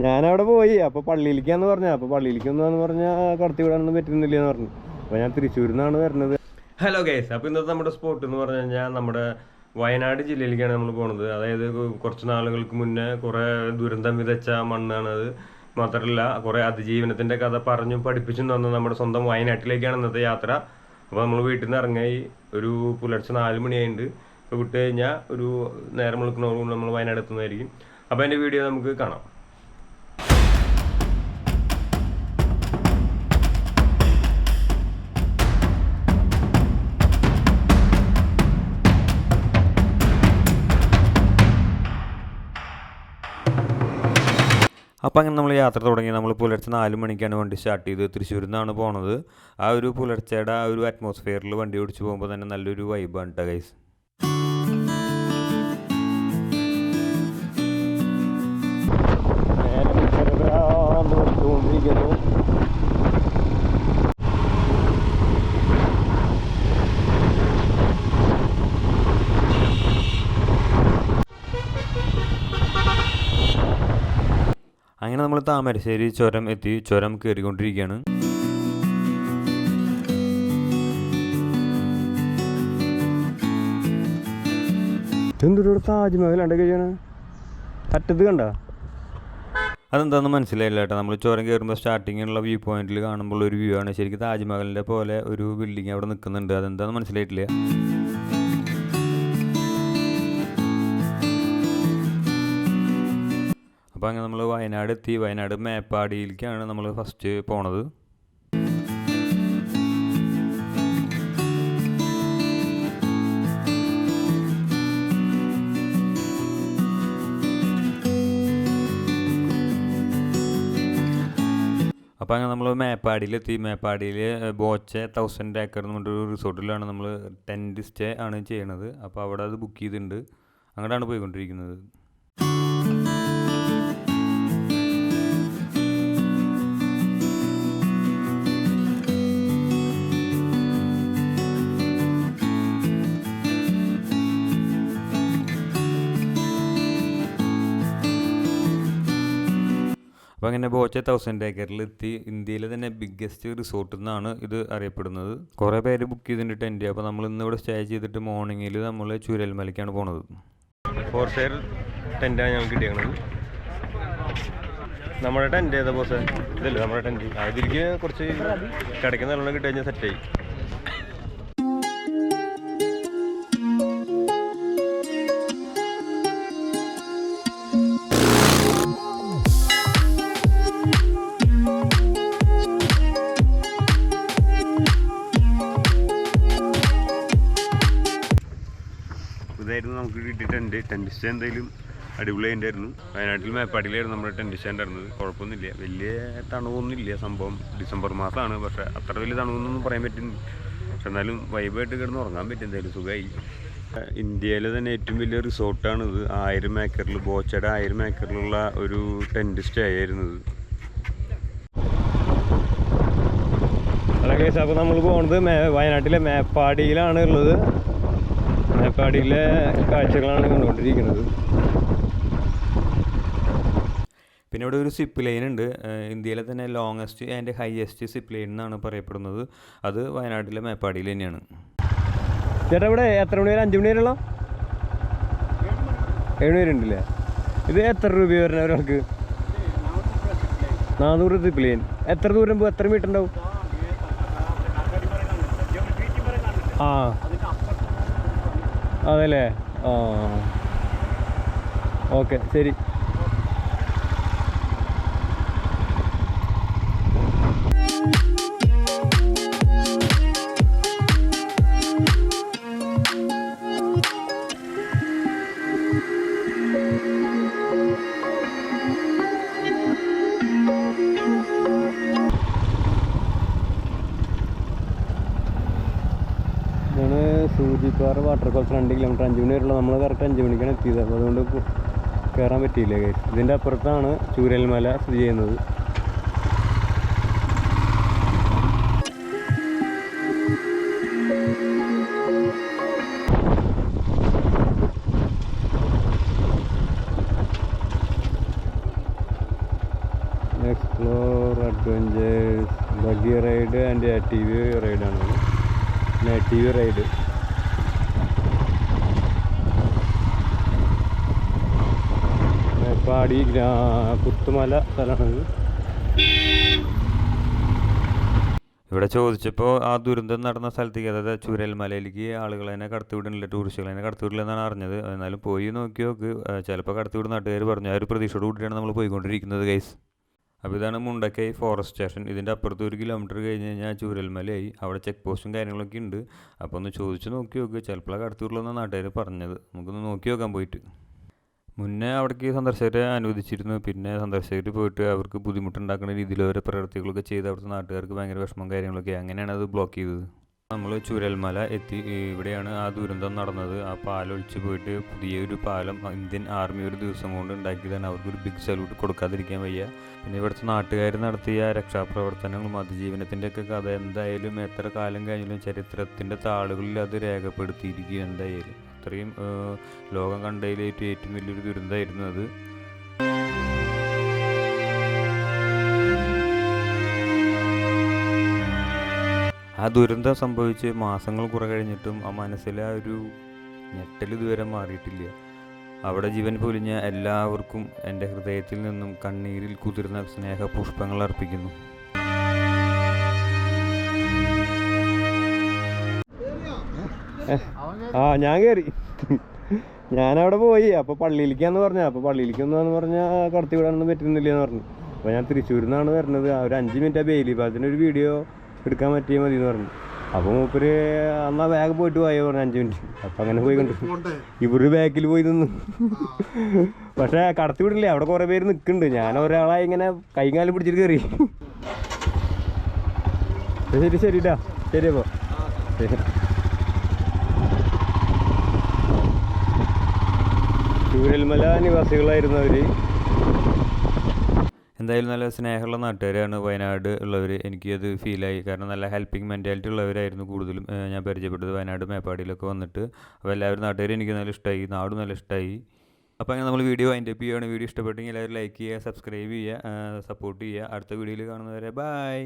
ഞാനവിടെ പോയി. അപ്പോൾ പള്ളിയിലേക്കാന്ന് പറഞ്ഞ, അപ്പോൾ പള്ളിയിലേക്ക് ഒന്നാന്ന് പറഞ്ഞാൽ കടത്തി വിടാനൊന്നും പറ്റുന്നില്ല എന്ന് പറഞ്ഞു. അപ്പോൾ ഞാൻ തൃശ്ശൂരിൽ നിന്നാണ് വരുന്നത്. ഹലോ ഗൈസ്, അപ്പോൾ ഇന്നത്തെ നമ്മുടെ സ്പോട്ട് എന്ന് പറഞ്ഞു കഴിഞ്ഞാൽ നമ്മുടെ വയനാട് ജില്ലയിലേക്കാണ് നമ്മൾ പോകുന്നത്. അതായത് കുറച്ച് നാളുകൾക്ക് മുന്നേ കുറേ ദുരന്തം വിതച്ച മണ്ണാണത്. മാത്രമല്ല കുറേ അതിജീവനത്തിൻ്റെ കഥ പറഞ്ഞും പഠിപ്പിച്ചും തന്ന നമ്മുടെ സ്വന്തം വയനാട്ടിലേക്കാണ് ഇന്നത്തെ യാത്ര. അപ്പോൾ നമ്മൾ വീട്ടിൽ നിന്ന് ഇറങ്ങി ഒരു പുലർച്ചെ 4 മണിയായിട്ടുണ്ട്. ഇപ്പോൾ വിട്ട് കഴിഞ്ഞാൽ ഒരു നേരം വിളിക്കണോടുകൂടി നമ്മൾ വയനാട് എത്തുന്നതായിരിക്കും. അപ്പോൾ അതിൻ്റെ വീഡിയോ നമുക്ക് കാണാം. അപ്പോൾ അങ്ങനെ നമ്മൾ യാത്ര തുടങ്ങി. നമ്മൾ പുലർച്ചെ 4 മണിക്കാണ് വണ്ടി സ്റ്റാർട്ട് ചെയ്ത് തൃശ്ശൂരിൽ നിന്നാണ് പോണത്. ആ ഒരു പുലർച്ചയുടെ ആ ഒരു അറ്റ്മോസ്ഫിയറിൽ വണ്ടി ഓടിച്ച് പോകുമ്പോൾ തന്നെ നല്ലൊരു വൈബാണ് കേട്ടോ ഗൈസ്. അങ്ങനെ നമ്മൾ താമരശ്ശേരി ചുരം എത്തി. ചുരം കയറിക്കൊണ്ടിരിക്കുകയാണ്. എന്തൊരു താജ്മഹൽ ഉണ്ട് കഴിയാണ് അറ്റത്ത് കണ്ട. അതെന്താണെന്ന് മനസ്സിലായില്ല കേട്ടോ. നമ്മൾ ചുരം കയറുമ്പോൾ സ്റ്റാർട്ടിങ്ങിലുള്ള വ്യൂ പോയിന്റിൽ കാണുമ്പോൾ ഒരു വ്യൂ ആണ്. ശരിക്കും താജ്മഹലിൻ്റെ പോലെ ഒരു ബിൽഡിംഗ് അവിടെ നിൽക്കുന്നുണ്ട്. അതെന്താണെന്ന് മനസ്സിലായിട്ടില്ല. അപ്പോൾ അങ്ങനെ നമ്മൾ വയനാട് എത്തി. വയനാട് മേപ്പാടിയിലേക്കാണ് നമ്മൾ ഫസ്റ്റ് പോണത്. അപ്പോൾ അങ്ങനെ നമ്മൾ മേപ്പാടിയിലെത്തി. മേപ്പാടിയിൽ ബോച്ചെ 1000 ഏക്കർ എന്ന് പറഞ്ഞൊരു റിസോർട്ടിലാണ് നമ്മൾ ടെൻറ്റ് സ്റ്റേ ആണ് ചെയ്യണത്. അപ്പോൾ അവിടെ അത് ബുക്ക് ചെയ്തിട്ടുണ്ട്. അങ്ങോട്ടാണ് പോയിക്കൊണ്ടിരിക്കുന്നത്. അപ്പോൾ അങ്ങനെ ബോച്ചെ 1000 ഏക്കറിലെത്തി. ഇന്ത്യയിലെ തന്നെ ബിഗ്ഗസ്റ്റ് റിസോർട്ടിൽ നിന്നാണ് ഇത് അറിയപ്പെടുന്നത്. കുറേ പേര് ബുക്ക് ചെയ്തിട്ടുണ്ട് ടെൻറ്റ്. അപ്പോൾ നമ്മൾ ഇന്ന് ഇവിടെ സ്റ്റേ ചെയ്തിട്ട് മോർണിംഗിൽ നമ്മൾ ചൂരൽമലയ്ക്കാണ് പോണത്. 4 സ്റ്റെയർ ടെൻറ്റാണ് ഞങ്ങൾക്ക് കിട്ടിയത്. നമ്മുടെ ടെൻറ്റ് ഏതാ ബോസ്? ഇതല്ലേ നമ്മുടെ ടെൻറ്റ്. അതിലേക്ക് കുറച്ച് കിടക്കുന്ന നല്ലോണം കിട്ടി കഴിഞ്ഞാൽ സെറ്റായി. ഇതായിരുന്നു നമുക്ക് കിട്ടിയ ടെൻറ്റ് സ്റ്റേ. എന്തായാലും അടിപൊളി ഉണ്ടായിരുന്നു. വയനാട്ടിൽ മേപ്പാടിയിലായിരുന്നു നമ്മുടെ ടെൻറ്റ് സ്റ്റേ ഉണ്ടായിരുന്നത്. കുഴപ്പമൊന്നുമില്ല, വലിയ തണുവൊന്നുമില്ല. സംഭവം ഡിസംബർ മാസമാണ്. പക്ഷേ അത്ര വലിയ തണുവൊന്നും പറയാൻ പറ്റുന്നില്ല. പക്ഷെ എന്നാലും വൈബായിട്ട് കിടന്ന് ഉറങ്ങാൻ പറ്റും. എന്തായാലും സുഖമായി. ഇന്ത്യയിലെ തന്നെ ഏറ്റവും വലിയ റിസോർട്ടാണിത്. 1000 ഏക്കറിൽ, ബോച്ചയുടെ 1000 ഏക്കറിലുള്ള ഒരു ടെൻറ്റ് സ്റ്റേ ആയിരുന്നത്. അപ്പോൾ നമ്മൾ പോകുന്നത് വയനാട്ടിലെ മേപ്പാടിയിലാണ് ഉള്ളത്. മേപ്പാടിയിലെ കാഴ്ചകളാണ് കണ്ടുകൊണ്ടിരിക്കുന്നത്. പിന്നെ ഇവിടെ ഒരു സിപ്പ് ലൈൻ ഉണ്ട്. ഇന്ത്യയിലെ തന്നെ longest and highest zip line എന്നാണ് പറയപ്പെടുന്നത്. അത് വയനാട്ടിലെ മേപ്പാടിയിൽ തന്നെയാണ്. ചേട്ടാ ഇവിടെ എത്ര മണി വരെ? 5 മണി വരെയുള്ള 7 മണി വരെ ഉണ്ടല്ലേ? ഇത് എത്ര രൂപ വരുന്ന ഒരാൾക്ക്? 400 സിപ്പ് ലൈൻ. എത്ര ദൂരം പോകും? എത്ര മീറ്റർ ഉണ്ടാവും? ആ അതല്ലേ. ആ ഓക്കെ ശരി. സൂചിപ്പാറ വാട്ടർഫോൾസ് 2 കിലോമീറ്റർ 5 മണി വരെയുള്ള. നമ്മൾ കറക്റ്റ് 5 മണിക്കാണ് എത്തിയത്. അപ്പോൾ അതുകൊണ്ട് കയറാൻ പറ്റിയില്ല. ഇതിൻ്റെ അപ്പുറത്താണ് ചൂരൽമല സ്ഥിതി ചെയ്യുന്നത്. നേറ്റീവ് റൈഡാണ്. നേറ്റീവ് റൈഡ് മേപ്പാടി പുത്തുമല സ്ഥലമാണത്. ഇവിടെ ചോദിച്ചപ്പോൾ ആ ദുരന്തം നടന്ന സ്ഥലത്തേക്ക്, അതായത് ചൂരൽമലയിലേക്ക് ആളുകളെ തന്നെ കടത്തിവിടുന്നില്ല, ടൂറിസ്റ്റുകളെ തന്നെ കടത്തിവിടില്ല എന്നാണ് അറിഞ്ഞത്. എന്നാലും പോയി നോക്കി നോക്ക്, ചിലപ്പോൾ കടത്തിവിടുന്ന നാട്ടുകാർ പറഞ്ഞു. ആ ഒരു പ്രതീക്ഷയോട് കൂടിയാണ് നമ്മൾ പോയിക്കൊണ്ടിരിക്കുന്നത് ഗൈസ്. അപ്പോൾ ഇതാണ് മുണ്ടക്കൈ ഫോറസ്റ്റ് സ്റ്റേഷൻ. ഇതിൻ്റെ അപ്പുറത്ത് 1 കിലോമീറ്റർ കഴിഞ്ഞ് കഴിഞ്ഞാൽ ചൂരൽമലയായി. അവിടെ ചെക്ക് പോസ്റ്റും കാര്യങ്ങളൊക്കെ ഉണ്ട്. അപ്പോൾ ഒന്ന് ചോദിച്ച് നോക്കി നോക്ക്, ചിലപ്പോൾ കടത്തിവിടില്ല എന്നാണ് നാട്ടുകാർ പറഞ്ഞത്. നമുക്കൊന്ന് നോക്കി നോക്കാൻ പോയിട്ട്. മുന്നേ അവിടേക്ക് സന്ദർശകരെ അനുവദിച്ചിരുന്നു. പിന്നെ സന്ദർശകർ പോയിട്ട് അവർക്ക് ബുദ്ധിമുട്ടുണ്ടാക്കുന്ന രീതിയിൽ ഓരോ പ്രവൃത്തികളൊക്കെ ചെയ്ത് അവിടുത്തെ നാട്ടുകാർക്ക് ഭയങ്കര വിഷമം കാര്യങ്ങളൊക്കെ, അങ്ങനെയാണ് അത് ബ്ലോക്ക് ചെയ്തത്. നമ്മൾ ചൂരൽമല എത്തി. ഇവിടെയാണ് ആ ദുരന്തം നടന്നത്. ആ പാലം ഒഴിച്ച് പോയിട്ട് പുതിയൊരു പാലം ഇന്ത്യൻ ആർമി ഒരു ദിവസം കൊണ്ട് ഉണ്ടാക്കിയതാണ്. അവർക്കൊരു ബിഗ് സല്യൂട്ട് കൊടുക്കാതിരിക്കാൻ വയ്യ. പിന്നെ ഇവിടുത്തെ നാട്ടുകാർ നടത്തിയ രക്ഷാപ്രവർത്തനങ്ങളും അതിജീവനത്തിൻ്റെ ഒക്കെ കഥ എന്തായാലും എത്ര കാലം കഴിഞ്ഞാലും ചരിത്രത്തിൻ്റെ താളുകളിൽ അത് രേഖപ്പെടുത്തിയിരിക്കും. എന്തായാലും അത്രയും ലോകം കണ്ടതിലേറ്റ് ഏറ്റവും വലിയൊരു ദുരന്തമായിരുന്നു അത്. ആ ദുരന്തം സംഭവിച്ച് മാസങ്ങൾ കുറെ കഴിഞ്ഞിട്ടും ആ മനസ്സിലെ ആ ഒരു ഞെട്ടൽ ഇതുവരെ മാറിയിട്ടില്ല. അവിടെ ജീവൻ പൊലിഞ്ഞ എല്ലാവർക്കും എൻ്റെ ഹൃദയത്തിൽ നിന്നും കണ്ണീരിൽ കുതിർന്ന സ്നേഹ പുഷ്പങ്ങൾ അർപ്പിക്കുന്നു. ഞാൻ കയറി, ഞാനവിടെ പോയി. അപ്പോൾ പള്ളിയിലേക്കാന്ന് പറഞ്ഞാൽ, അപ്പോൾ പള്ളിയിലേക്കൊന്നാന്ന് പറഞ്ഞാൽ കടത്തി വിടാനൊന്നും പറ്റുന്നില്ല എന്ന് പറഞ്ഞു. അപ്പോൾ ഞാൻ തൃശ്ശൂരിൽ നിന്നാണ് വരുന്നത്. ഒരു 5 മിനിറ്റ് ബെയിലി പാലത്തിനൊരു വീഡിയോ എടുക്കാൻ പറ്റിയാൽ മതി എന്ന് പറഞ്ഞു. അപ്പോൾ മൂപ്പര് എന്നാൽ ബാഗ് പോയിട്ട് പോയോ പറഞ്ഞു 5 മിനിറ്റ്. അപ്പം അങ്ങനെ പോയി കണ്ടു. ഇവര് ബാക്കിൽ പോയി നിന്നു. പക്ഷേ കടത്തി വിടില്ല, അവിടെ കുറേ പേര് നിൽക്കുന്നുണ്ട്. ഞാൻ ഒരാളായി ഇങ്ങനെ കൈകാലം പിടിച്ചിട്ട് കയറി. ശരി ശരിട്ടാ, ശരി. അപ്പോൾ ശരി. ചൂരൽമല നിവാസികളായിരുന്നു അവർ. എന്തായാലും നല്ല സ്നേഹമുള്ള നാട്ടുകാരാണ് വയനാട് ഉള്ളവർ. എനിക്കത് ഫീലായി. കാരണം നല്ല ഹെൽപ്പിംഗ് മെൻറ്റാലിറ്റി ഉള്ളവരായിരുന്നു കൂടുതലും ഞാൻ പരിചയപ്പെട്ടത് വയനാട് മേപ്പാടിയിലൊക്കെ വന്നിട്ട്. അപ്പോൾ എല്ലാവരും നാട്ടുകാർ എനിക്ക് നല്ല ഇഷ്ടമായി, നാടും നല്ല ഇഷ്ടമായി. അപ്പോൾ അങ്ങനെ നമ്മൾ വീഡിയോ വൈൻഡപ്പ് ചെയ്യുകയാണ്. വീഡിയോ ഇഷ്ടപ്പെട്ടെങ്കിൽ എല്ലാവരും ലൈക്ക് ചെയ്യുക, സബ്സ്ക്രൈബ് ചെയ്യുക, സപ്പോർട്ട് ചെയ്യുക. അടുത്ത വീഡിയോയിൽ കാണുന്നവരെ ബൈ.